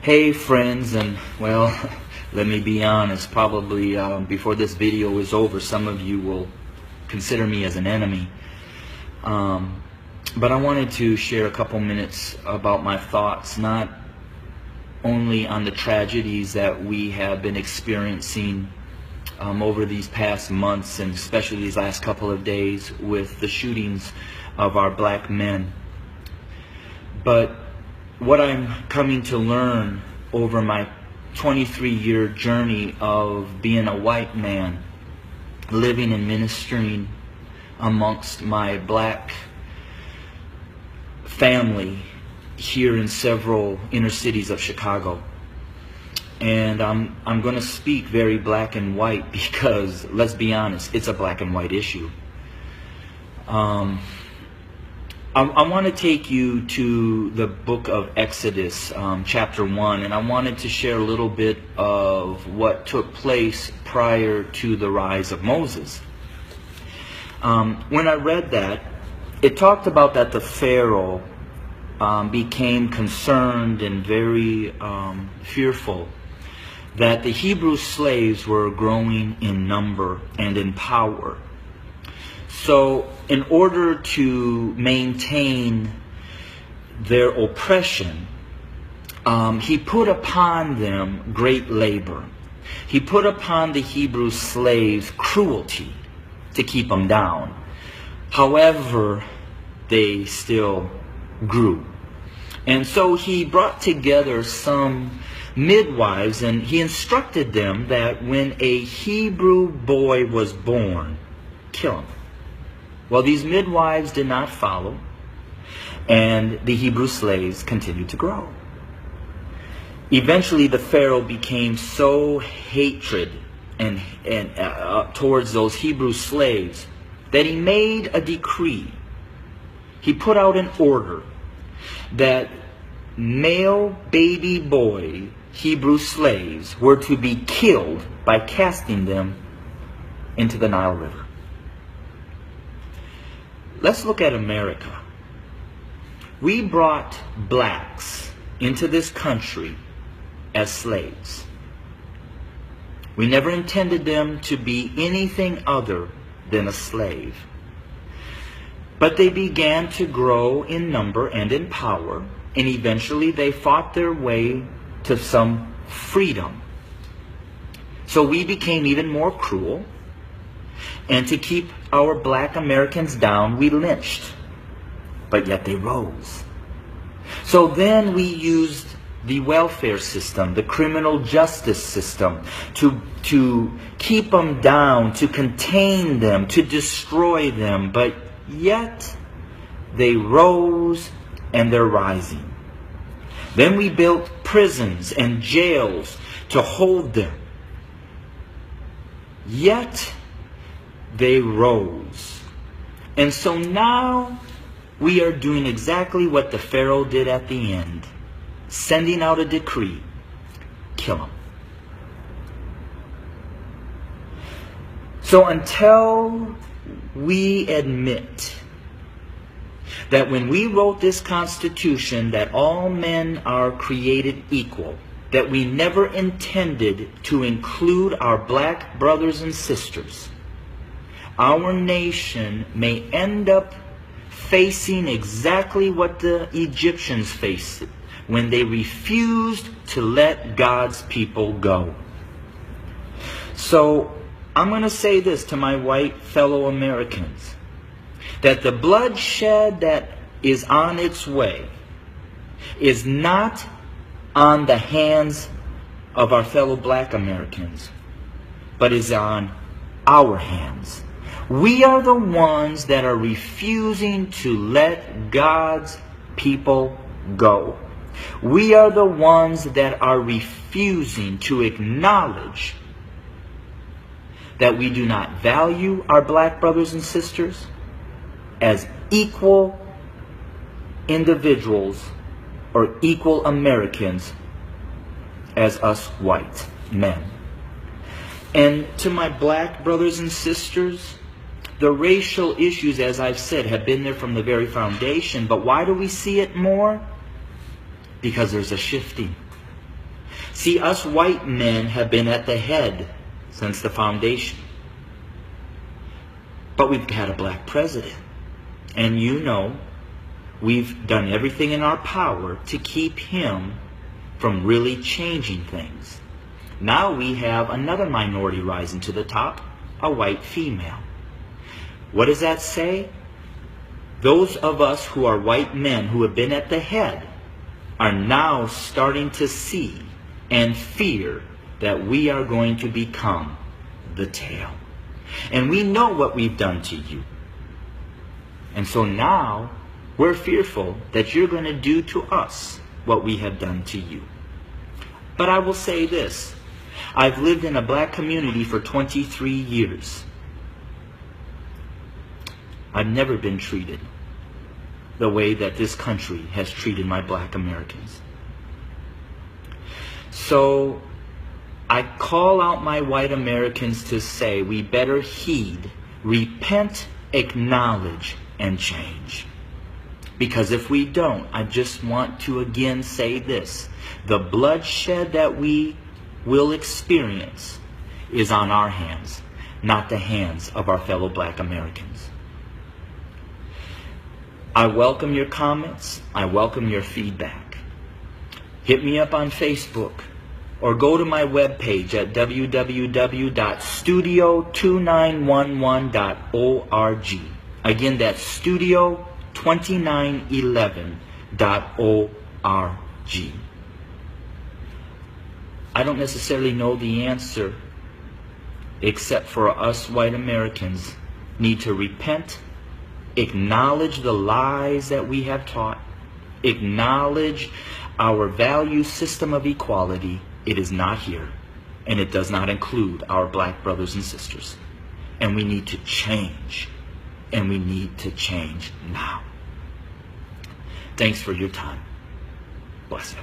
Hey friends, and well, let me be honest, probably before this video is over, some of you will consider me as an enemy. But I wanted to share a couple minutes about my thoughts, not only on the tragedies that we have been experiencing over these past months, and especially these last couple of days with the shootings of our black men, but what I'm coming to learn over my 23-year journey of being a white man, living and ministering amongst my black family here in several inner cities of Chicago. And I'm going to speak very black and white because, let's be honest, it's a black and white issue. I want to take you to the book of Exodus, chapter 1, and I wanted to share a little bit of what took place prior to the rise of Moses. When I read that, it talked about that the Pharaoh became concerned and very fearful that the Hebrew slaves were growing in number and in power. So in order to maintain their oppression, he put upon them great labor. He put upon the Hebrew slaves cruelty to keep them down. However, they still grew. And so he brought together some midwives, and he instructed them that when a Hebrew boy was born, kill him. Well, these midwives did not follow, and the Hebrew slaves continued to grow. Eventually, the Pharaoh became so hatred and towards those Hebrew slaves that he made a decree. He put out an order that male baby boy Hebrew slaves were to be killed by casting them into the Nile River. Let's look at America. We brought blacks into this country as slaves. We never intended them to be anything other than a slave. But they began to grow in number and in power, and eventually they fought their way to some freedom. So we became even more cruel. And to keep our black Americans down, we lynched. But yet they rose. So then we used the welfare system, the criminal justice system, to keep them down, to contain them, to destroy them. But yet they rose, and they're rising. Then we built prisons and jails to hold them. Yet they rose. And so now we are doing exactly what the Pharaoh did at the end, sending out a decree: kill them. So until we admit that when we wrote this Constitution that all men are created equal, that we never intended to include our black brothers and sisters, our nation may end up facing exactly what the Egyptians faced when they refused to let God's people go. So I'm going to say this to my white fellow Americans, that the bloodshed that is on its way is not on the hands of our fellow black Americans, but is on our hands. We are the ones that are refusing to let God's people go. We are the ones that are refusing to acknowledge that we do not value our black brothers and sisters as equal individuals or equal Americans as us white men. And to my black brothers and sisters, the racial issues, as I've said, have been there from the very foundation. But why do we see it more? Because there's a shifting. See, us white men have been at the head since the foundation. But we've had a black president. And you know, we've done everything in our power to keep him from really changing things. Now we have another minority rising to the top, a white female. What does that say? Those of us who are white men who have been at the head are now starting to see and fear that we are going to become the tail. And we know what we've done to you. And so now we're fearful that you're going to do to us what we have done to you. But I will say this. I've lived in a black community for 23 years. I've never been treated the way that this country has treated my black Americans. So I call out my white Americans to say we better heed, repent, acknowledge, and change. Because if we don't, I just want to again say this. The bloodshed that we will experience is on our hands, not the hands of our fellow black Americans. I welcome your comments. I welcome your feedback. Hit me up on Facebook or go to my webpage at www.studio2911.org. Again, that's studio2911.org. I don't necessarily know the answer, except for us white Americans need to repent, acknowledge the lies that we have taught, acknowledge our value system of equality. It is not here, and it does not include our black brothers and sisters. And we need to change, and we need to change now. Thanks for your time. Bless you.